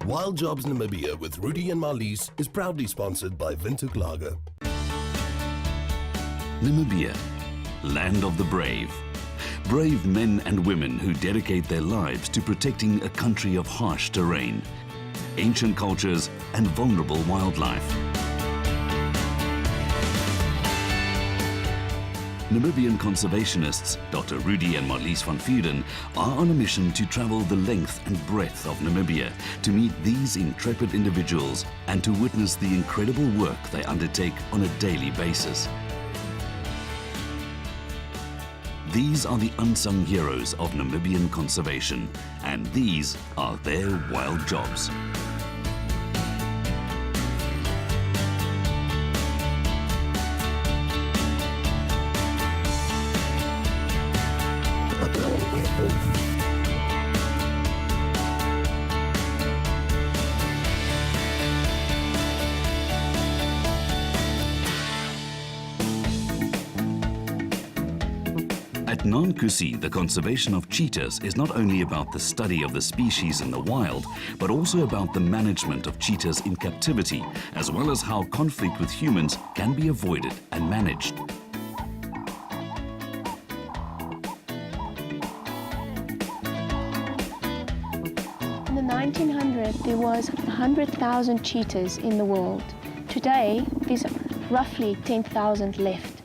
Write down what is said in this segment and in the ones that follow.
Wild Jobs Namibia with Rudy and Marlies is proudly sponsored by Windhoek Lager. Namibia, land of the brave. Brave men and women who dedicate their lives to protecting a country of harsh terrain, ancient cultures and vulnerable wildlife. Namibian conservationists Dr. Rudy and Marlies van Vuren are on a mission to travel the length and breadth of Namibia to meet these intrepid individuals and to witness the incredible work they undertake on a daily basis. These are the unsung heroes of Namibian conservation, and these are their wild jobs. At Nankusi, the conservation of cheetahs is not only about the study of the species in the wild, but also about the management of cheetahs in captivity, as well as how conflict with humans can be avoided and managed. In the 1900s, there was 100,000 cheetahs in the world. Today, there's roughly 10,000 left.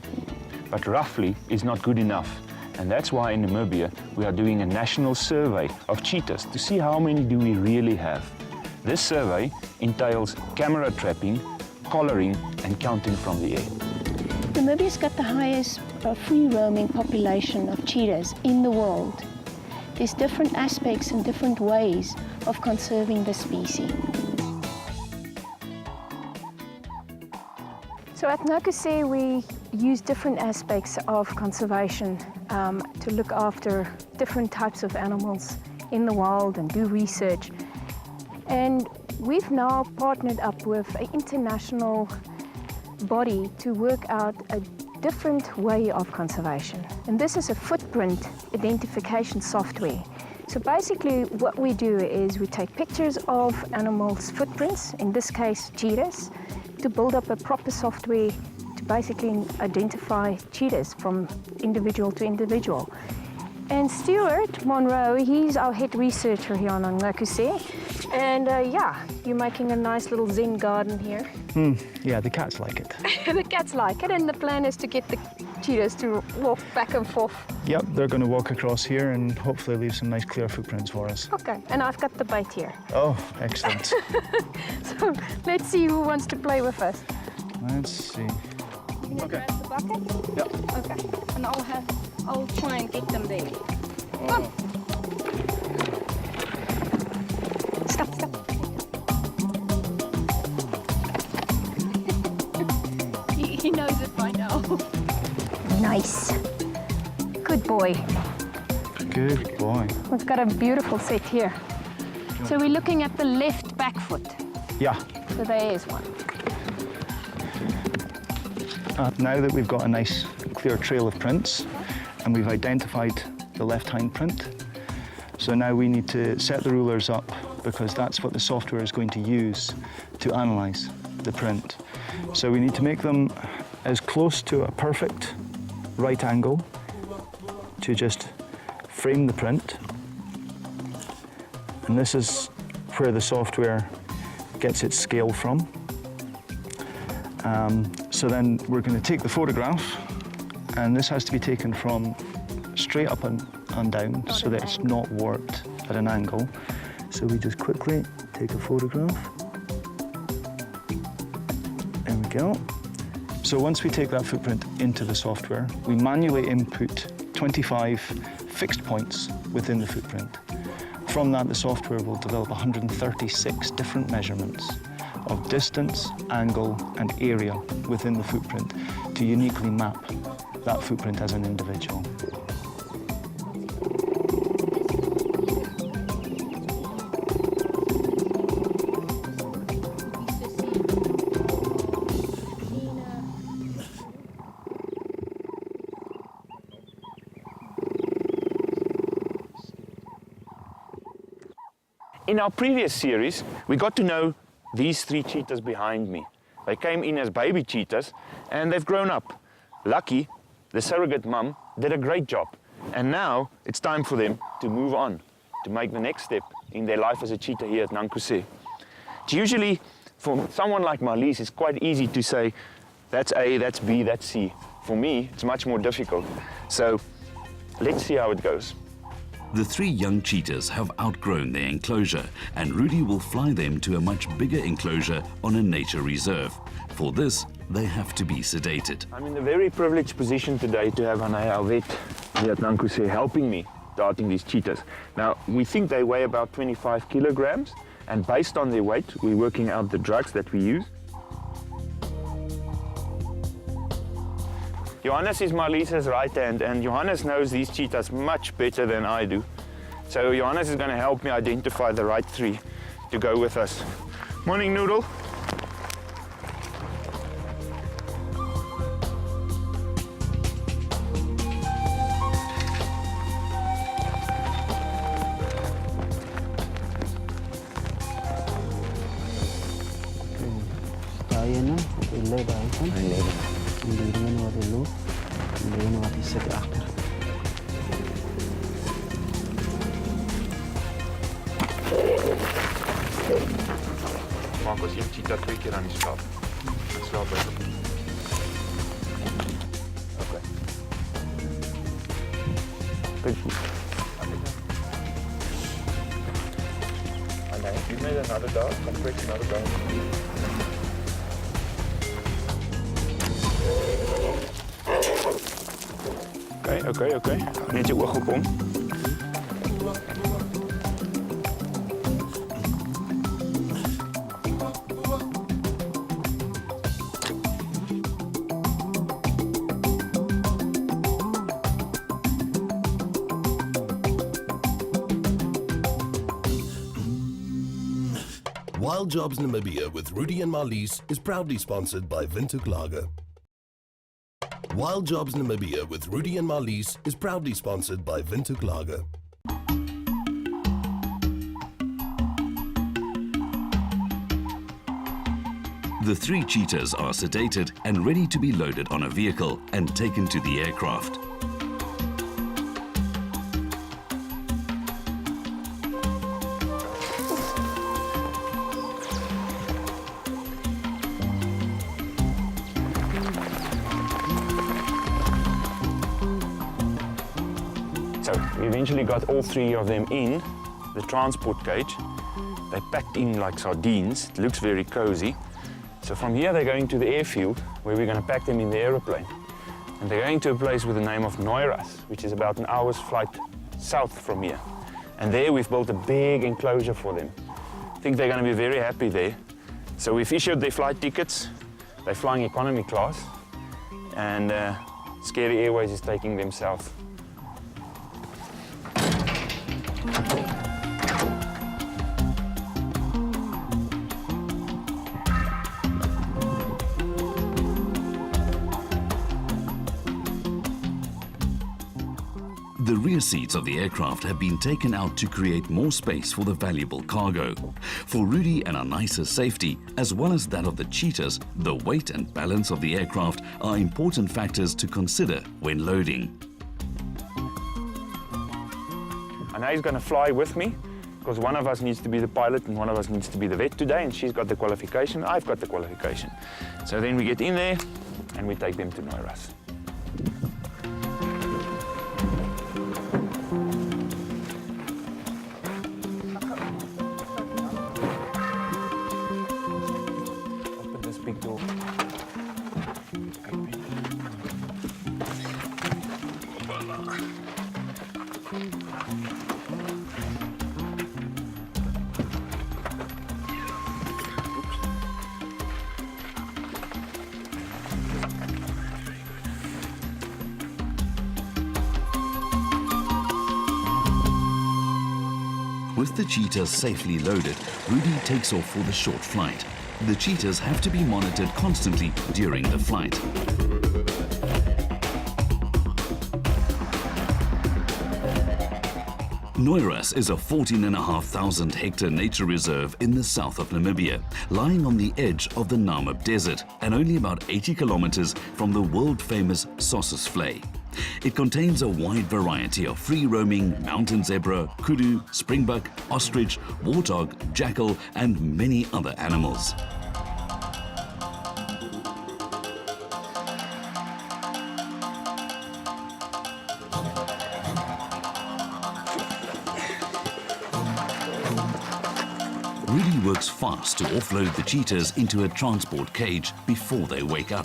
But roughly is not good enough. And that's why in Namibia we are doing a national survey of cheetahs to see how many do we really have. This survey entails camera trapping, collaring and counting from the air. Namibia's got the highest free-roaming population of cheetahs in the world. There's different aspects and different ways of conserving the species. So at Nankusi we use different aspects of conservation to look after different types of animals in the wild and do research. And we've now partnered up with an international body to work out a different way of conservation. And this is a footprint identification software. So basically what we do is we take pictures of animals' footprints, in this case cheetahs, to build up a proper software to basically identify cheetahs from individual to individual. And Stuart Monroe, he's our head researcher here on Nankusi. And yeah, you're making a nice little zen garden here. Yeah, the cats like it. The cats like it, and the plan is to get the cheetahs to walk back and forth. Yep, they're going to walk across here and hopefully leave some nice clear footprints for us. Okay, and I've got the bait here. Oh, excellent. So let's see who wants to play with us. Let's see. Can you grab the bucket? Yep. Okay, and I'll try and get them there. Come on. Stop. He knows it by now. Nice. Good boy. Good boy. We've got a beautiful set here. So we're looking at the left back foot. Yeah. So there is one. Now that we've got a nice clear trail of prints and we've identified the left hind print, so now we need to set the rulers up because that's what the software is going to use to analyze the print. So we need to make them as close to a perfect right angle to just frame the print. And this is where the software gets its scale from. So then we're going to take the photograph, and this has to be taken from straight up and down so that it's not warped at an angle. So we just quickly take a photograph. There we go. So once we take that footprint into the software, we manually input 25 fixed points within the footprint. From that, the software will develop 136 different measurements of distance, angle, and area within the footprint to uniquely map that footprint as an individual. in our previous series, we got to know these 3 cheetahs behind me. They came in as baby cheetahs and they've grown up. Lucky, the surrogate mum did a great job. And now it's time for them to move on, to make the next step in their life as a cheetah here at Nankuse. It's usually, for someone like Marlies, it's quite easy to say, that's A, that's B, that's C. For me, it's much more difficult. So let's see how it goes. The 3 young cheetahs have outgrown their enclosure, and Rudy will fly them to a much bigger enclosure on a nature reserve. For this, they have to be sedated. I'm in a very privileged position today to have Anaya, our vet here at Nankuse, helping me darting these cheetahs. Now, we think they weigh about 25 kilograms, and based on their weight, we're working out the drugs that we use. Johannes is Marlies's right hand, and Johannes knows these cheetahs much better than I do. So Johannes is going to help me identify the right 3 to go with us. Morning, Noodle. Maak ons een cheetah 2 keer aan die slaap. En slaap by. Okay. Good. And then you made another dog, complete another dog. Okay. Net je oog op hom. Wild Jobs Namibia with Rudy and Marlies is proudly sponsored by Windhoek Lager. Wild Jobs Namibia with Rudy and Marlies is proudly sponsored by Windhoek Lager. The 3 cheetahs are sedated and ready to be loaded on a vehicle and taken to the aircraft. So we eventually got all 3 of them in the transport cage. They packed in like sardines. It looks very cozy. So from here they're going to the airfield where we're going to pack them in the aeroplane. And they're going to a place with the name of Noiras, which is about an hour's flight south from here. And there we've built a big enclosure for them. I think they're going to be very happy there. So we've issued their flight tickets. They're flying economy class. And Scary Airways is taking them south. The rear seats of the aircraft have been taken out to create more space for the valuable cargo. For Rudy and Anaisa's safety, as well as that of the cheetahs, the weight and balance of the aircraft are important factors to consider when loading. Anai's going to fly with me because one of us needs to be the pilot and one of us needs to be the vet today, and she's got the qualification, I've got the qualification. So then we get in there and we take them to Noiras. With the cheetahs safely loaded, Rudy takes off for the short flight. The cheetahs have to be monitored constantly during the flight. Noiras is a 14,500 hectare nature reserve in the south of Namibia, lying on the edge of the Namib Desert and only about 80 kilometers from the world-famous Sossusvlei. It contains a wide variety of free-roaming mountain zebra, kudu, springbuck, ostrich, warthog, jackal and many other animals. Really works fast to offload the cheetahs into a transport cage before they wake up.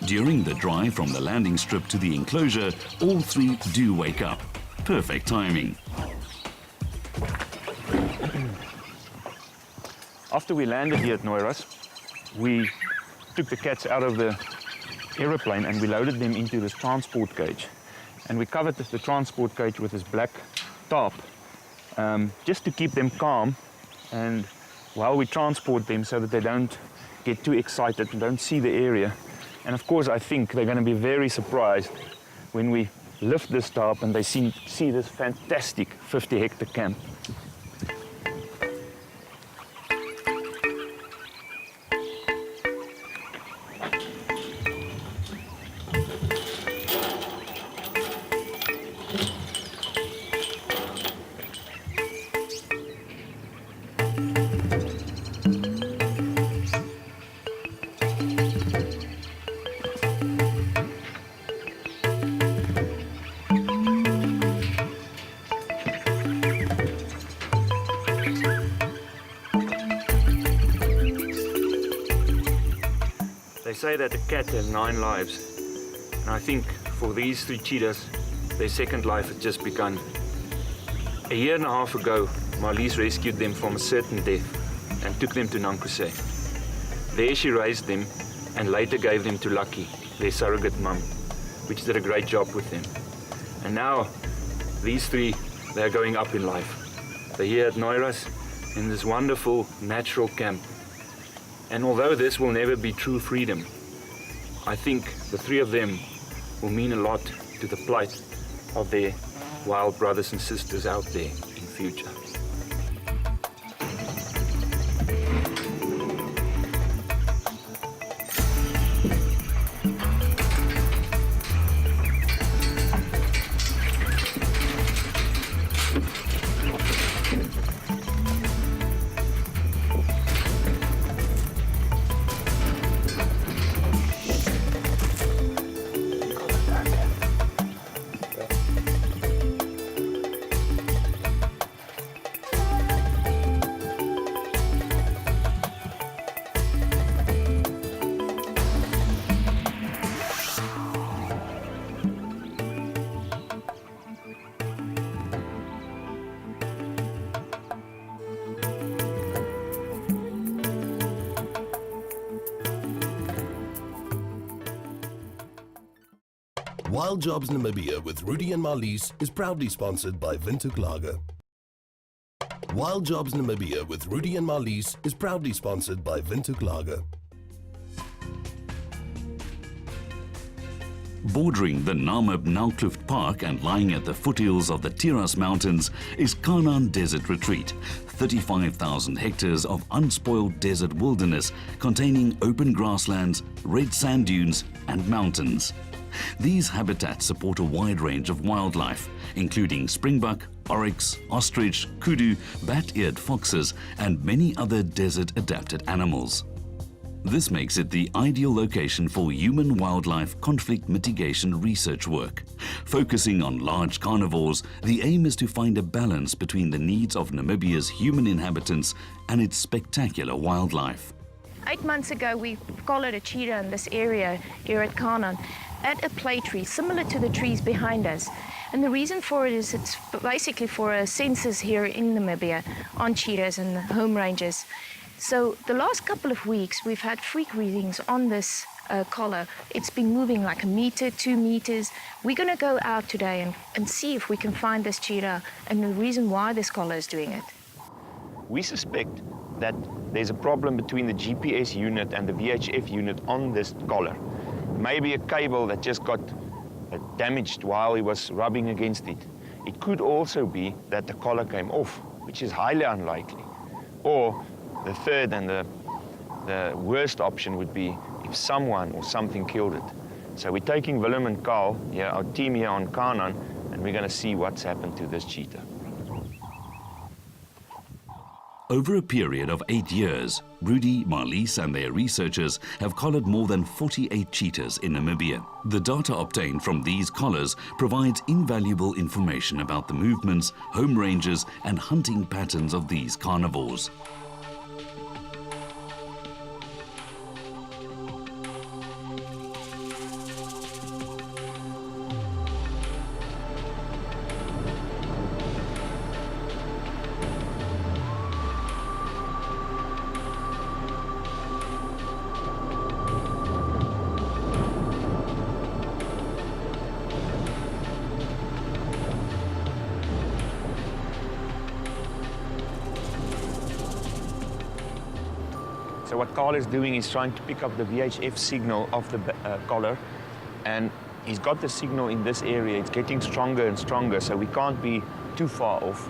During the drive from the landing strip to the enclosure, all three do wake up. Perfect timing. After we landed here at Noiras, we took the cats out of the aeroplane and we loaded them into this transport cage. And we covered the transport cage with this black tarp just to keep them calm and while we transport them so that they don't get too excited and don't see the area. And of course, I think they're going to be very surprised when we lift this tarp and they see this fantastic 50-hectare camp. They say that a cat has 9 lives, and I think for these 3 cheetahs, their second life has just begun. A year and a half ago, Marlies rescued them from a certain death and took them to Nankuse. There she raised them and later gave them to Lucky, their surrogate mum, which did a great job with them. And now, these 3, they're going up in life. They're here at Noiras in this wonderful natural camp. And although this will never be true freedom, I think the 3 of them will mean a lot to the plight of their wild brothers and sisters out there in future. Wild Jobs Namibia with Rudy and Marlies is proudly sponsored by Windhoek Lager. Wild Jobs Namibia with Rudy and Marlies is proudly sponsored by Windhoek Lager. Bordering the Namib Naukluft Park and lying at the foothills of the Tiras Mountains is Canaan Desert Retreat, 35,000 hectares of unspoiled desert wilderness containing open grasslands, red sand dunes and mountains. These habitats support a wide range of wildlife, including springbuck, oryx, ostrich, kudu, bat-eared foxes and many other desert-adapted animals. This makes it the ideal location for human-wildlife conflict mitigation research work. Focusing on large carnivores, the aim is to find a balance between the needs of Namibia's human inhabitants and its spectacular wildlife. 8 months ago, we collared a cheetah in this area here at Canaan at a play tree, similar to the trees behind us. And the reason for it is it's basically for a census here in Namibia on cheetahs and the home ranges. So the last couple of weeks, we've had freak readings on this collar. It's been moving like 1 meter, 2 meters. We're going to go out today and see if we can find this cheetah and the reason why this collar is doing it. We suspect that there's a problem between the GPS unit and the VHF unit on this collar. Maybe a cable that just got damaged while he was rubbing against it. It could also be that the collar came off, which is highly unlikely. Or the third and the worst option would be if someone or something killed it. So we're taking Willem and Carl, our team here on Kanan, and we're going to see what's happened to this cheetah. Over a period of 8 years, Rudy, Marlies and their researchers have collared more than 48 cheetahs in Namibia. The data obtained from these collars provides invaluable information about the movements, home ranges and hunting patterns of these carnivores. So what Carl is doing is trying to pick up the VHF signal of the collar, and he's got the signal in this area. It's getting stronger and stronger, so we can't be too far off.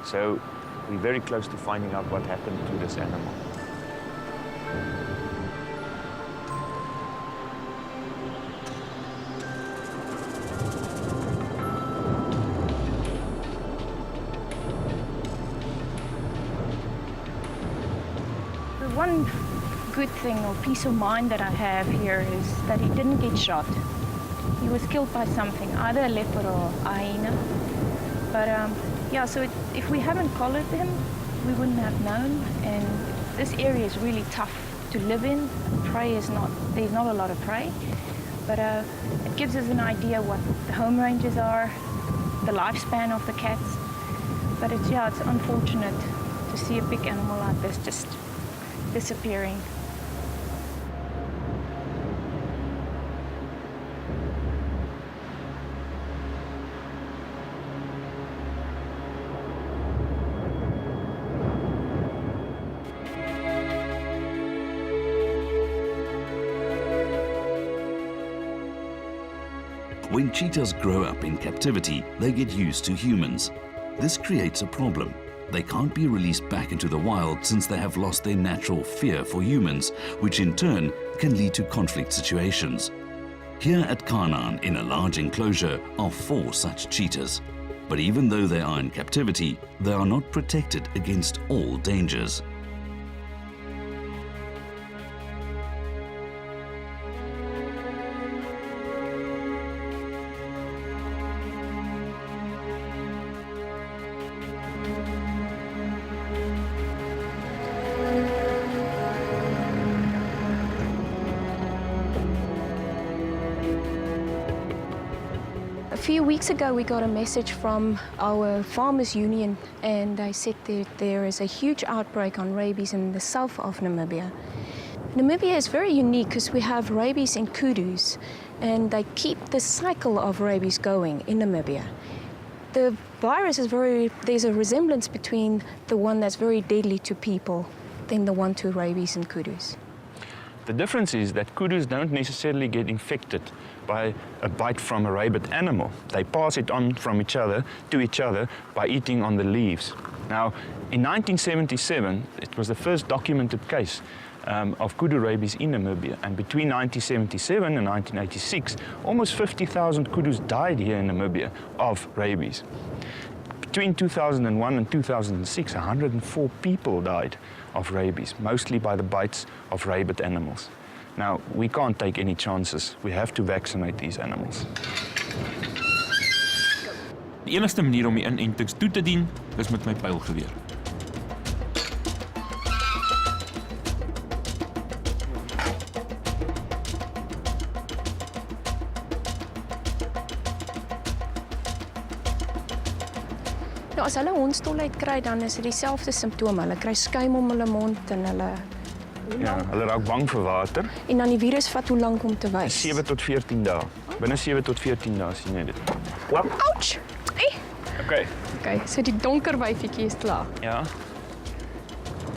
So we're very close to finding out what happened to this animal. One good thing or peace of mind that I have here is that he didn't get shot. He was killed by something, either a leopard or a hyena. But yeah, so if we haven't collared him, we wouldn't have known. And this area is really tough to live in. Prey is not, there's not a lot of prey. But it gives us an idea what the home ranges are, the lifespan of the cats. But it's unfortunate to see a big animal like this just disappearing. When cheetahs grow up in captivity, they get used to humans. This creates a problem. They can't be released back into the wild since they have lost their natural fear for humans, which in turn can lead to conflict situations. Here at Kanan, in a large enclosure, are 4 such cheetahs. But even though they are in captivity, they are not protected against all dangers. A few weeks ago we got a message from our farmers union, and they said that there is a huge outbreak on rabies in the south of Namibia. Namibia is very unique because we have rabies in kudus, and they keep the cycle of rabies going in Namibia. The virus is there's a resemblance between the one that's very deadly to people than the one to rabies in kudus. The difference is that kudus don't necessarily get infected by a bite from a rabid animal. They pass it on from each other to each other by eating on the leaves. Now, in 1977, it was the first documented case of kudu rabies in Namibia. And between 1977 and 1986, almost 50,000 kudus died here in Namibia of rabies. Between 2001 and 2006, 104 people died of rabies, mostly by the bites of rabid animals. Now, we can't take any chances. We have to vaccinate these animals. Die enigste manier om die inentings toe te dien is met my pylgeweer. Nou, as hulle hondstolheid kry, dan is dit dieselfde simptome. Hulle kry skuim om hulle mond en hulle... Ja, hulle raak bang vir water. En dan die virus vat hoe lank om te wys? 7 tot 14 dae. Binne 7 tot 14 dae sien jy dit. Wap. Ouch! Hey. Okay. Okay, so die donker wyfietjie is klaar. Ja.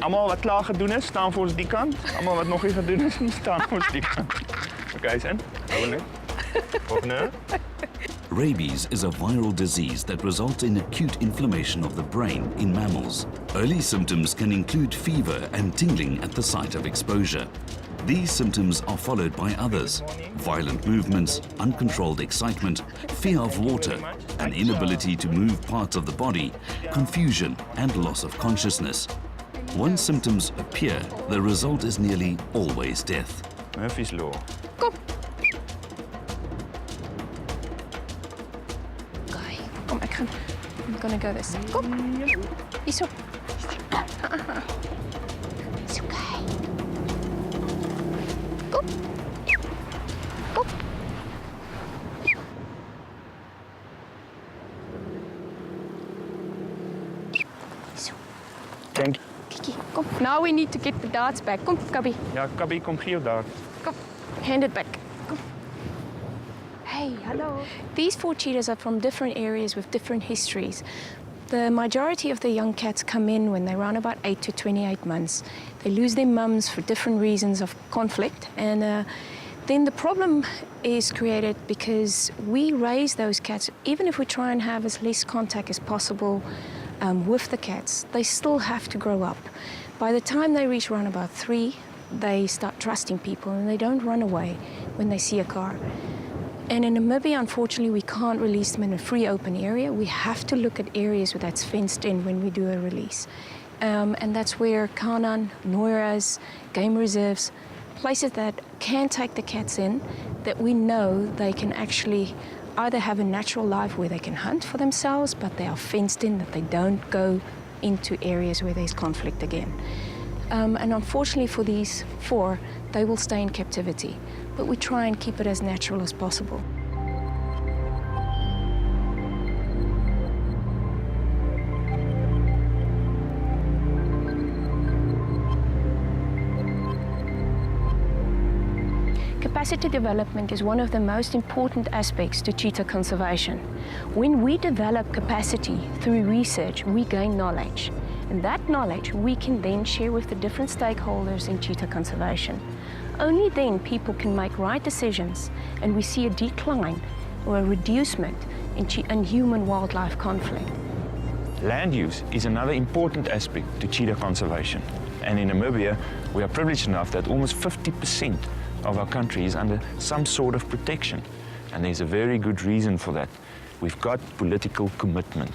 Almal wat klaar gedoen is, staan vir ons die kant. Almal wat nog nie gedoen is, staan vir ons die kant. Okay, sien? Hou net. Volgende. Rabies is a viral disease that results in acute inflammation of the brain in mammals. Early symptoms can include fever and tingling at the site of exposure. These symptoms are followed by others: violent movements, uncontrolled excitement, fear of water, an inability to move parts of the body, confusion, and loss of consciousness. Once symptoms appear, the result is nearly always death. Murphy's Law. Kom. Okay, kom, I'm gonna go this. Kom. Hierso. It's okay. Kom. Kom. Hierso. Thank you. Kiki, kom. Now we need to get the darts back. Kom, Cubby. Ja, Kabi, kom gee jou daar. Come, hand it back. Come. Hey, hello. These 4 cheetahs are from different areas with different histories. The majority of the young cats come in when they're around about 8 to 28 months. They lose their mums for different reasons of conflict, and then the problem is created because we raise those cats. Even if we try and have as least contact as possible with the cats, they still have to grow up. By the time they reach around about 3, they start trusting people and they don't run away when they see a car. And in Namibia, unfortunately, we can't release them in a free open area. We have to look at areas where that's fenced in when we do a release. And that's where Kanan, Noiras, game reserves, places that can take the cats in, that we know they can actually either have a natural life where they can hunt for themselves, but they are fenced in, that they don't go into areas where there's conflict again. And unfortunately for these 4, they will stay in captivity, but we try and keep it as natural as possible. Capacity development is one of the most important aspects to cheetah conservation. When we develop capacity through research, we gain knowledge. And that knowledge we can then share with the different stakeholders in cheetah conservation. Only then people can make right decisions and we see a decline or a reducement in human-wildlife conflict. Land use is another important aspect to cheetah conservation. And in Namibia, we are privileged enough that almost 50% of our country is under some sort of protection. And there's a very good reason for that. We've got political commitment.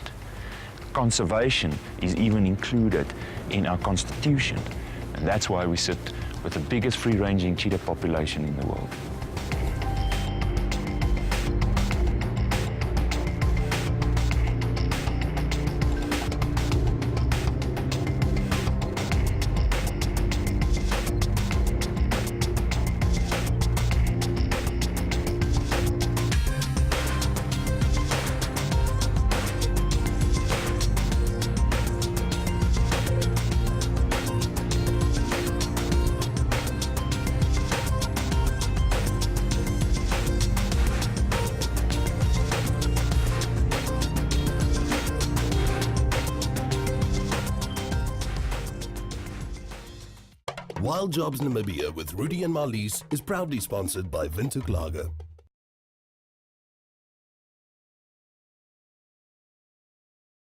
Conservation is even included in our constitution. And that's why we sit with the biggest free-ranging cheetah population in the world. Wild Jobs Namibia with Rudy and Marlies is proudly sponsored by Windhoek Lager.